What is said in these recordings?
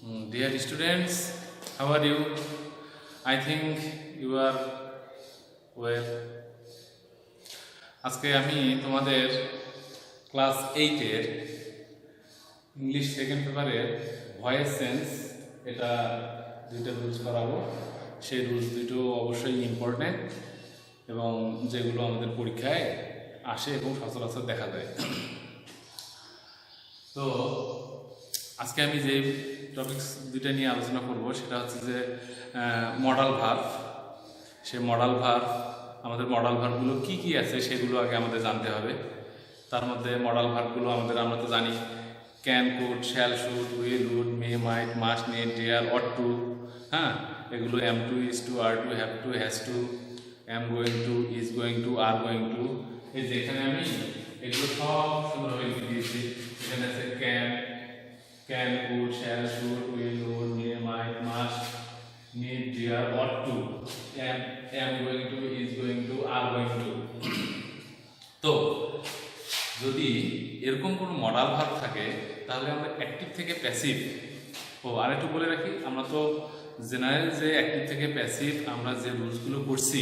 Dear students, how are you? I think you are well. আজকে আমি তোমাদের class 8-এর English second পেপারের voice sense এটা দুইটা রুলস করাবো। সেই রুলস দুটো অবশ্যই ইম্পর্ট্যান্ট এবং যেগুলো আমাদের পরীক্ষায় আসে এবং সচরাচর দেখা যায়। তো আজকে আমি যে টপিকস দুইটা নিয়ে আলোচনা করব সেটা হচ্ছে যে মডাল ভার্ব। সেই মডাল ভার্ব, আমাদের মডাল ভার্বগুলো কী কী আছে সেগুলো আগে আমাদের জানতে হবে। তার মধ্যে মডাল ভার্বগুলো আমরা তো জানি can, could, shall, should, will, would, may, might, must, need, dare, ought to. হ্যাঁ, এগুলো am to, is to, are to, have to, has to, am going to, is going to, are going to. এই যে এখানে আমি এগুলো সব সুন্দরভাবে লিখে দিয়েছি। এখানে আছে can, could, shall, should, will, would, may, might, must, need, dare, ought to, am going to, is going to, are going to. তো যদি এরকম কোনো মডাল ভার্ব থাকে তাহলে আমরা অ্যাক্টিভ থেকে প্যাসিভ। আর একটু বলে রাখি, আমরা তো জেনারেল যে অ্যাক্টিভ থেকে প্যাসিভ আমরা যে রুলসগুলো করছি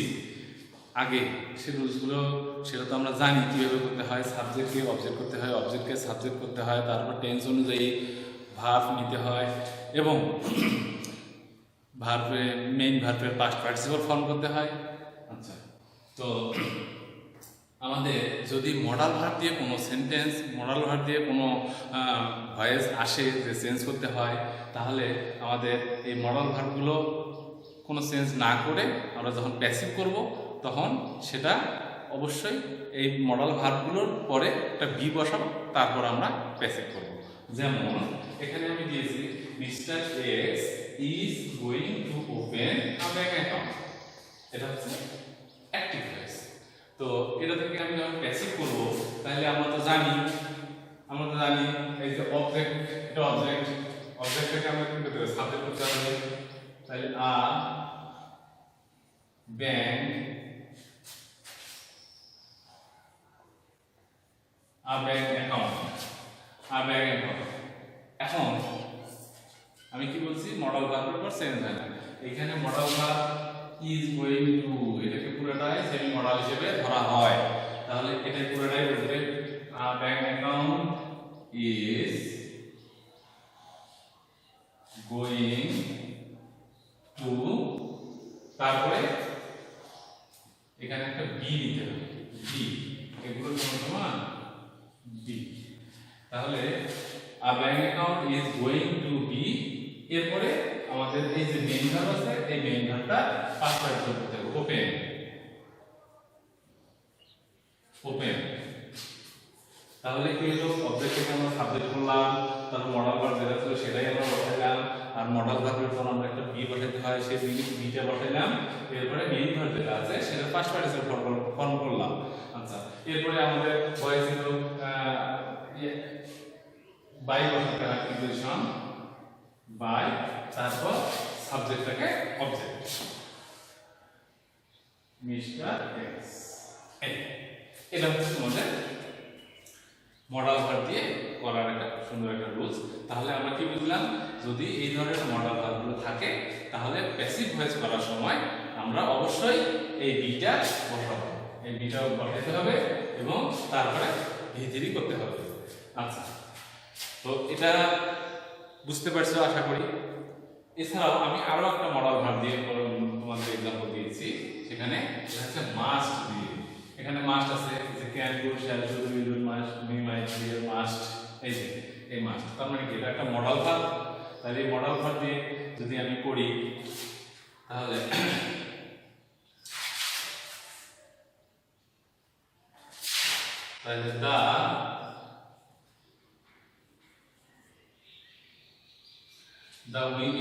আগে, সেই রুলসগুলো সেটা তো আমরা জানি কীভাবে করতে হয়। সাবজেক্টকে অবজেক্ট করতে হয়, অবজেক্টকে সাবজেক্ট করতে হয়, তারপর টেন্স অনুযায়ী ভার্ব নিতে হয় এবং মেইন ভার্বের পাস্ট পার্টিসিপল ফর্ম করতে হয়। আচ্ছা, তো আমাদের যদি মডাল ভার্ব দিয়ে কোনো সেন্টেন্স, মডাল ভার্ব দিয়ে কোনো ভয়েস আসে যে চেঞ্জ করতে হয়, তাহলে আমাদের এই মডাল ভার্বগুলো কোনো চেঞ্জ না করে আমরা যখন প্যাসিভ করব তখন সেটা অবশ্যই এই মডাল ভার্বগুলোর পরে একটা বি বসাবো, তারপর আমরা প্যাসিভ করব। যেমন এখানে আমি দিয়েছি mister x is going to open a bank account. এটা হচ্ছে অ্যাক্টিভ ভয়েস। তো এটা থেকে আমি যখন প্যাসিভ করব তাহলে আমরা তো জানি এই যে অবজেক্ট, এটা অবজেক্টটাকে আমরা কি করতে হবে, সাবজেক্ট করতে হবে। তাহলে আ ব্যাংক অ্যাকাউন্ট, এখন আমি কি বলছি, মডাল ভার্বের পর চেঞ্জ হয় না। এখানে modal verb is going two, এটাকে পুরোটাই সেমি মডাল হিসেবে ধরা হয়। তাহলে এটা পুরোটাই বলতে a bank account is going to, তারপরে এখানে একটা বি নিতে হবে, বি, এগুলো সমান বি। তাহলে a bank account is going to be, এরপরে আমাদের এই যে মেইন ভার্ব আছে, এই মেইন ভার্বটা পাস্ট পার্টিসিপল করতে হবে, ওপেন। তাহলে কি হলো, অবজেক্টকে আমরা সাবজেক্ট করলাম, তারপর মডাল ভার্ব যেটা ছিল সেটাই আমরা বসাইলাম, আর মডাল ভার্বের পর আমরা একটা বি বসাইতে হয়, সেই বিটা বসাইলাম, এরপরে মেইন ভার্ব যেটা আছে সেটা পাস্ট পার্টিসিপল ফর্ম করলাম। আচ্ছা, এরপরে আমাদের হয়েছিল বাই বসাতে হয়, প্রিপোজিশন বাই, তারপর সাবজেক্টটাকে অবজেক্ট, মিস্টার এক্স। এটা হচ্ছে তোমাদের মডাল ভার্ব দিয়ে করার একটা সুন্দর একটা রুলস। তাহলে আমরা কি বুঝলাম, যদি এই ধরনের মডাল ভার্বগুলো থাকে তাহলে প্যাসিভ ভয়েস করার সময় আমরা অবশ্যই এই বিটা বসাবো, এই বিটাও বসাতে হবে এবং তারপরে ধীরে করতে হবে। আচ্ছা, তো এটা বুঝতে পারছো আশা করি। এছাড়াও আমি আরো একটা মডাল ভার্ব দিয়ে তোমাদের এক্সাম্পল দিয়েছি, সেখানে এটা হচ্ছে মাস্ট দিয়ে। এখানে মাস্ট আছে, যে can, could, shall, should, will, would, must, may, might, dare, must. এই যে এই মাস্ট, তার মানে কি এটা একটা মডাল ভার্ব। তাহলে এই মডাল ভার্ব দিয়ে যদি আমি করি তাহলে the weak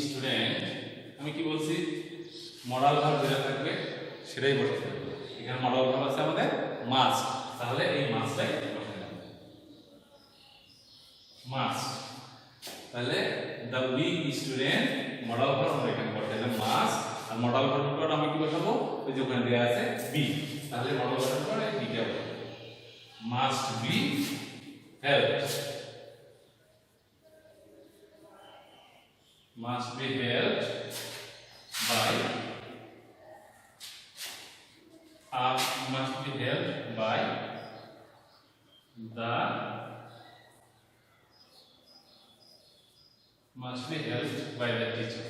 student আমি কি বলছি, মডাল ভার্ব যেটা থাকবে সেটাই বসাতে হবে। এখানে মডাল ভার্ব আছে আমাদের মাস্ট, তাহলে এই মাস্টটাই বসাতে হবে, মাস্ট। তাহলে the weak student modal verb আমরা এখানে বসাইলাম মাস্ট, আর মডাল ভার্ব আমি কি বসাবো, ওই যে ওখানে দেয়া আছে বি। তাহলে মডেল ভার্বের পরে বিটা হবে must be helped, must be helped by must be helped by the must be helped by the teacher।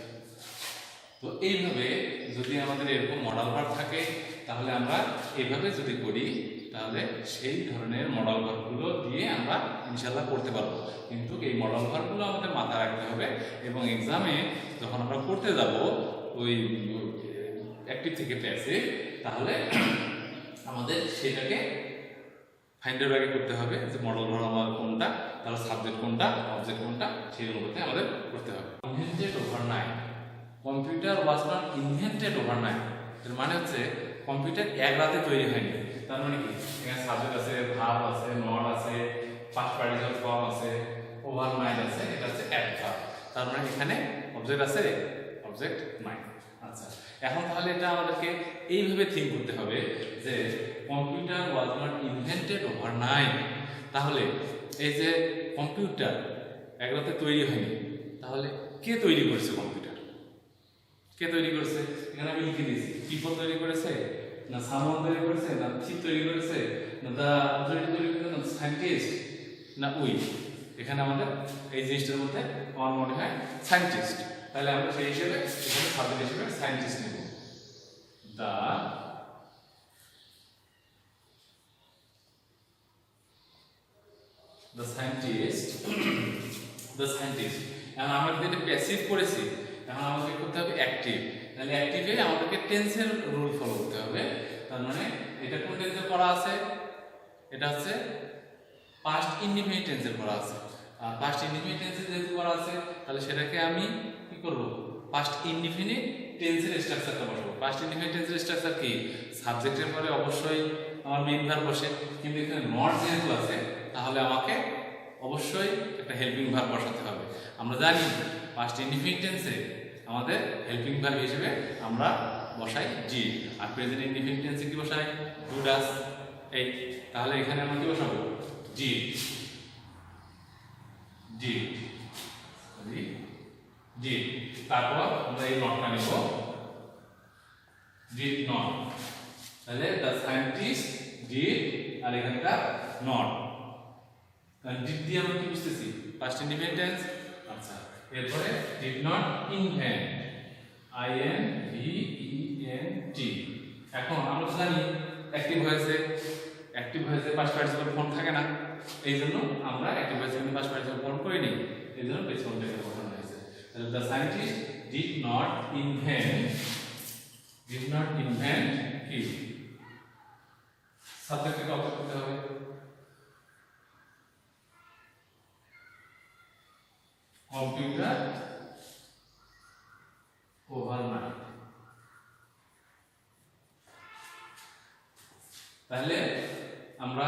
তো এইভাবে যদি আমাদের এরকম মডাল ভার্ব থাকে তাহলে আমরা এইভাবে যদি করি তাহলে সেই ধরনের মডাল ভার্বগুলো দিয়ে আমরা ইনশাআল্লাহ করতে পারবো। কিন্তু এই মডাল ভার্বগুলো আমাদের মাথায় রাখতে হবে এবং এক্সামে যখন আমরা করতে যাব ওই অ্যাক্টিভ থেকে প্যাসিভ, তাহলে আমাদের সেটাকে ফাইন্ডের আগে করতে হবে যে মডেল ভার্ব আমার কোনটা, তাহলে সাবজেক্ট কোনটা, অবজেক্ট কোনটা, সেই অনুপাতে আমাদের করতে হবে। Invented overnight, computer was not invented overnight, এর মানে হচ্ছে কম্পিউটার এক রাতে তৈরি হয়নি। তার মানে কি, এখানে সাবজেক্ট আছে, ভার্ব আছে, নট আছে, পাস্ট পার্টিসিপাল ফর্ম আছে, ওভারনাইট আছে, এটা হচ্ছে অ্যাডভার্ব। তার মানে এখানে অবজেক্ট আছে, অবজেক্ট নাই। আচ্ছা, এখন তাহলে এটা আমাদেরকে এইভাবে থিঙ্ক করতে হবে যে computer was not invented overnight, তাহলে এই যে কম্পিউটার এক রাতে তৈরি হয়নি, তাহলে কে তৈরি করেছে কম্পিউটার? কে তৈরি করেছে? এখানে আমি লিখে দিয়েছি, পিপল তৈরি করেছে, না সামওয়ান তৈরি করেছে, না থিপ তৈরি করেছে, না দা অথরিটি তৈরি করেছে, না সায়েন্টিস্ট, না উই। এখানে আমাদের এই জিনিসটার মধ্যে আমার মনে হয় সায়েন্টিস্ট, তাহলে আমরা সেই হিসেবে এখানে সাবজেক্ট হিসেবে সায়েন্টিস্ট নেব। The scientist, the scientist. এখন আমরা যদি প্যাসিভ করেছি, এখন আমাদের করতে হবে অ্যাক্টিভ, তাহলে অ্যাক্টিভে আমাদেরকে টেন্সের রুল ফলো করতে হবে। তার মানে এটা কোন টেন্সে করা আছে? এটা হচ্ছে পাস্ট ইনডিফিনিট টেন্সে করা আছে। আর পাস্ট ইনডিফিনিট টেন্সে যেহেতু করা আছে, তাহলে সেটাকে আমি কি করব? পাস্ট ইনডিফিনিট টেন্সের স্ট্রাকচারটা বসাবো। পাস্ট ইনডিফিনিট টেন্সের স্ট্রাকচার কি? সাবজেক্টের পরে অবশ্যই আমার মেইন ভার্ব বসে, কিন্তু এখানে নট যেহেতু আছে তাহলে আমাকে অবশ্যই একটা হেল্পিং ভার্ব বসাতে হবে। আমরা জানি পাস্ট ইনডিফিনিট টেন্সে আমাদের হেল্পিং ভার্ব হিসেবে আমরা বসাই জি, আর প্রেজেন্ট ইনডিফিনিট টেন্সে কি বসাই? Do does. এই তাহলে এখানে আমরা কি বসাবো? জি, জি, জি। তারপর আমরা এই নটটা নেব, ডিড নট। তাহলে দ্য সায়েন্টিস্ট ডিড, আর এখানকার নট। তাহলে ডিড দিয়ে আমরা কি বুঝতেছি? Past indefinite tense. আচ্ছা, এরপরে ডিড নট ইনভেন্ট, INVENT। এখন আমরা জানি অ্যাক্টিভ হয়েছে, অ্যাক্টিভ হয়েছে, পাস্ট পার্টিসিপল ফর্ম থাকে না, এই জন্য আমরা অ্যাক্টিভ হয়েছে কিন্তু পাস্ট পার্টিসিপল ফর্ম করিনি, এই জন্য বেস ফর্মটাকে বসানো হয়েছে। তাহলে the scientist did not invent, did not invent কি? সাবজেক্টকে অবজেক্ট করতে হবে। Computer overnight. তাহলে আমরা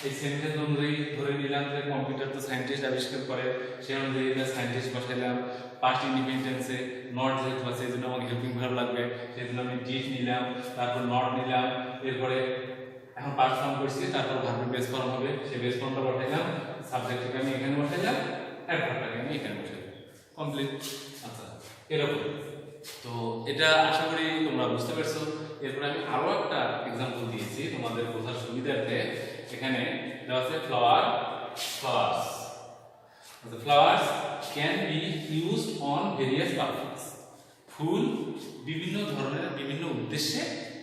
এই সেন্টেন্স অনুযায়ী ধরে নিলাম যে কম্পিউটার তো সায়েন্টিস্ট আবিষ্কার করে, সেই অনুযায়ী সায়েন্টিস্ট বসাইলাম। পাস্ট ইনডিফিনিট টেন্সে নট যেহেতু আছে এই জন্য আমাকে হেল্পিং ভার্ব লাগবে, সেই জন্য আমি ডিড নিলাম, তারপর নট নিলাম, এরপরে এখন পাস্ট ফর্ম করছি, তারপর ভার্বের বেস ফর্ম হবে, সেই বেস ফর্মটা বসাইলাম, সাবজেক্টটাকে আমি এখানে বসাইলাম, অ্যাডভার্বটাকে আমি এখানে বসাইলাম, কমপ্লিট। আচ্ছা, এরকম। তো এটা আশা করি তোমরা বুঝতে পারছো। এরপর আমি আরো একটা এক্সাম্পল দিয়েছি তোমাদের বোঝার সুবিধার্থে। এখানে দেওয়া আছে flower, flowers. The flowers can be used on various purposes. ফুল বিভিন্ন ধরনের বিভিন্ন উদ্দেশ্যে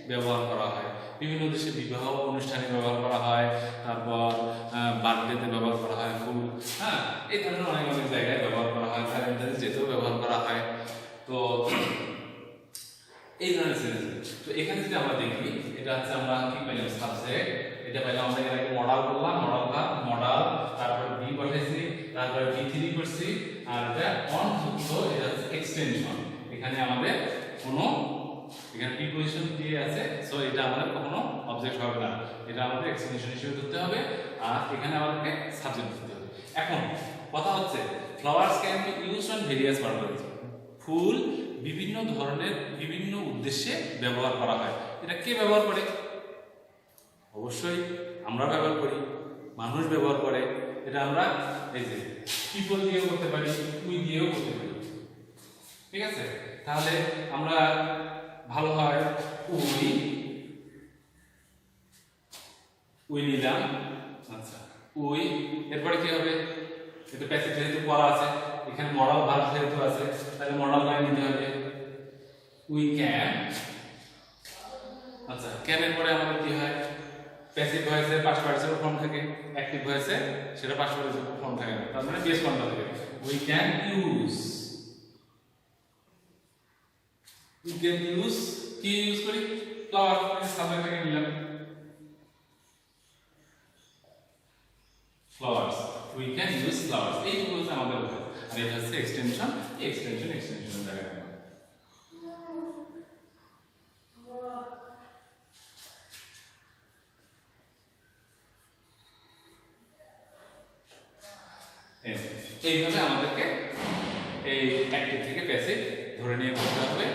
ব্যবহার করা হয়। বিভিন্ন উদ্দেশ্যে বিবাহ অনুষ্ঠানে ব্যবহার করা হয়, তারপর বার্থডেতে ব্যবহার করা হয় ফুল, হ্যাঁ, এই ধরনের অনেক অনেক জায়গায় ব্যবহার করা হয়, ভ্যালেন্টাইন্স ডেতেও ব্যবহার করা হয়। তো এই ধরনের সেন্টেন্স। তো এখানে যদি আমরা দেখি, এটা হচ্ছে আমরা কি পাইলাম? সাবজেক্ট, এটা পাইলাম আমরা এর আগে মডাল করলাম, মডাল ভার্ব, মডাল, তারপর বি বসাইছি, তারপর V3 করছি, আর এটা অন যুক্ত, এটা হচ্ছে এক্সটেনশন। এখানে আমাদের কোনো এখানে প্রিপজিশন দিয়ে আছে, সো এটা আমাদের কখনো অবজেক্ট হবে না, এটা আমাদের এক্সটেনশন হিসেবে ধরতে হবে, আর এখানে আমাদেরকে সাবজেক্ট ধরতে হবে। এখন কথা হচ্ছে flowers can be used on various purpose. ফুল বিভিন্ন ধরনের বিভিন্ন উদ্দেশ্যে ব্যবহার করা হয়। এটা কে ব্যবহার করে? অবশ্যই আমরা ব্যবহার করি, মানুষ ব্যবহার করে। এটা আমরা এই যে পিপল দিয়েও করতে পারি, উই দিয়েও করতে পারি। ঠিক আছে, তাহলে আমরা ভালো হয় উই নিলাম। আচ্ছা, উই, এরপরে কি হবে? এটা প্যাসিভ যেহেতু করা আছে, এখানে মডাল ভার্ব যেহেতু আছে, তাহলে মডাল ভার্ব নিতে হবে উই ক্যান। আচ্ছা, ক্যান এর পরে আমাদের কি হয়? প্যাসিভ ভয়েসে পাস্ট পার্টিসিপল ফর্ম থাকে, অ্যাক্টিভ ভয়েসে সেটা পাস্ট পার্টিসিপল ফর্ম থাকে না, তার মানে বেস ফর্মটা থাকে। We can use, we can use, কি ইউজ করি? ফ্লাওয়ার, সাবজেক্ট থেকে নিলাম flowers, we can use flowers। এইটুকু হচ্ছে আমাদের উত্তর। আর এটা হচ্ছে এক্সটেনশন, এক্সটেনশনের জায়গায় এইভাবে আমাদেরকে এই অ্যাক্টিভ থেকে প্যাসিভ ধরে নিয়ে করতে হবে,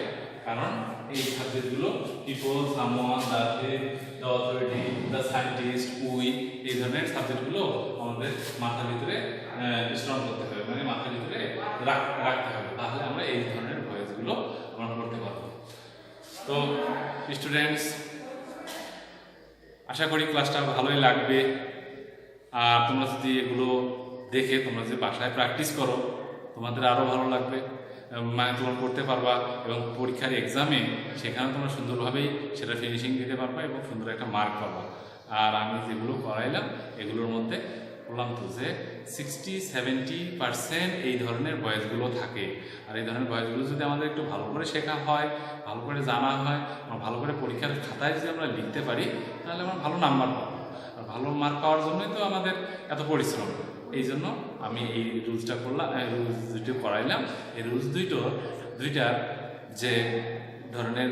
কারণ এই সাবজেক্টগুলো people, someone, the thing, the authority, the scientist, we, এই ধরনের সাবজেক্টগুলো আমাদের মাথার ভিতরে স্ট্রং করতে হবে, মানে মাথার ভিতরে রাখতে হবে, তাহলে আমরা এই ধরনের ভয়েসগুলো আমরা করতে পারবো। তো স্টুডেন্টস, আশা করি ক্লাসটা ভালোই লাগবে। আর তোমরা যদি এগুলো দেখে তোমরা যে বাসায় প্র্যাকটিস করো, তোমাদের আরও ভালো লাগবে, মানে তোমরা করতে পারবা, এবং পরীক্ষার এক্সামে সেখানে তোমরা সুন্দরভাবেই সেটা ফিনিশিং দিতে পারবা এবং সুন্দর একটা মার্ক পাবা। আর আমি যেগুলো করাইলাম এগুলোর মধ্যে বললাম তো যে 60-70% এই ধরনের ভয়েসগুলো থাকে। আর এই ধরনের ভয়েসগুলো যদি আমাদের একটু ভালো করে শেখা হয়, ভালো করে জানা হয়, ভালো করে পরীক্ষার খাতায় যদি আমরা লিখতে পারি, তাহলে আমরা ভালো নাম্বার পাবো। আর ভালো মার্ক পাওয়ার জন্যই তো আমাদের এত পরিশ্রম। এই জন্য আমি এই রুলসটা করলাম, রুলস দুটো করাইলাম। এই রুলস দুইটার যে ধরনের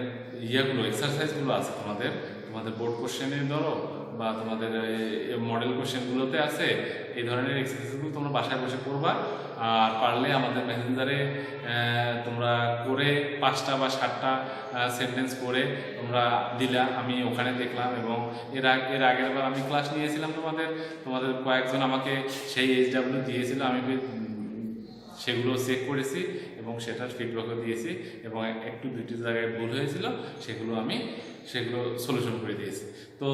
ইয়েগুলো, এক্সারসাইজগুলো আছে তোমাদের বোর্ড কোশ্চেনে ধরো বা তোমাদের মডেল কোশ্চেনগুলোতে আছে, এই ধরনের এক্সারসাইজগুলো তোমরা বাসায় বসে করবা। আর পারলে আমাদের মেসেঞ্জারে তোমরা করে 5টা বা 7টা সেন্টেন্স করে তোমরা দিলা, আমি ওখানে দেখলাম। এবং এর আগের বার আমি ক্লাস নিয়েছিলাম তোমাদের কয়েকজন আমাকে সেই HW দিয়েছিল, আমি সেগুলো চেক করেছি এবং সেটার ফিডব্যাকও দিয়েছি, এবং একটু দুটি জায়গায় ভুল হয়েছিল, সেগুলো সলিউশন করে দিয়েছি। তো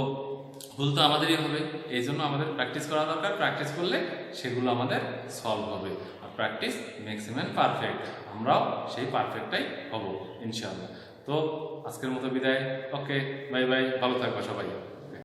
ভুল তো আমাদেরই হবে, এই জন্য আমাদের প্র্যাকটিস করা দরকার। প্র্যাকটিস করলে সেগুলো আমাদের সলভ হবে। আর প্র্যাকটিস মেক্স ম্যান পারফেক্ট, আমরাও সেই পারফেক্টটাই হব ইনশাআল্লাহ। তো আজকের মতো বিদায়। ওকে, বাই বাই, ভালো থাকবা সবাই।